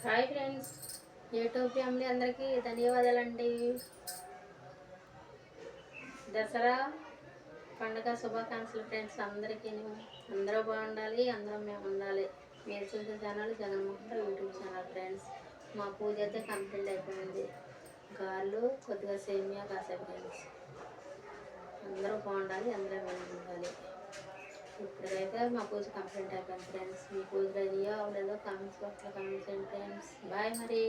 Hi friends, YouTube family అందరికీ ధన్యవాదాలండి. దసరా పండుగ శుభాకాంక్షలు ఫ్రెండ్స్. అందరికీ అందరూ బాగుండాలి, అందరం మేము ఉండాలి. మీరు చూసే channel Jaganmohan Rao YouTube channel friends. మా పూజ అయితే కంప్లీట్ అయిపోయింది. గాళ్ళు కొద్దిగా సేమియా కాసాయి ఫ్రెండ్స్. అందరూ బాగుండాలి, అందరూ మేము ఉండాలి. ఇప్పుడైతే మా పూజ కంప్లీట్ అయిపోయింది ఫ్రెండ్స్. మీ పూజ రెడీయో అవ్వలేదో కామెంట్స్ బాక్స్లో కామెంట్స్ చేయండి ఫ్రెండ్స్. బాయ్ మరి.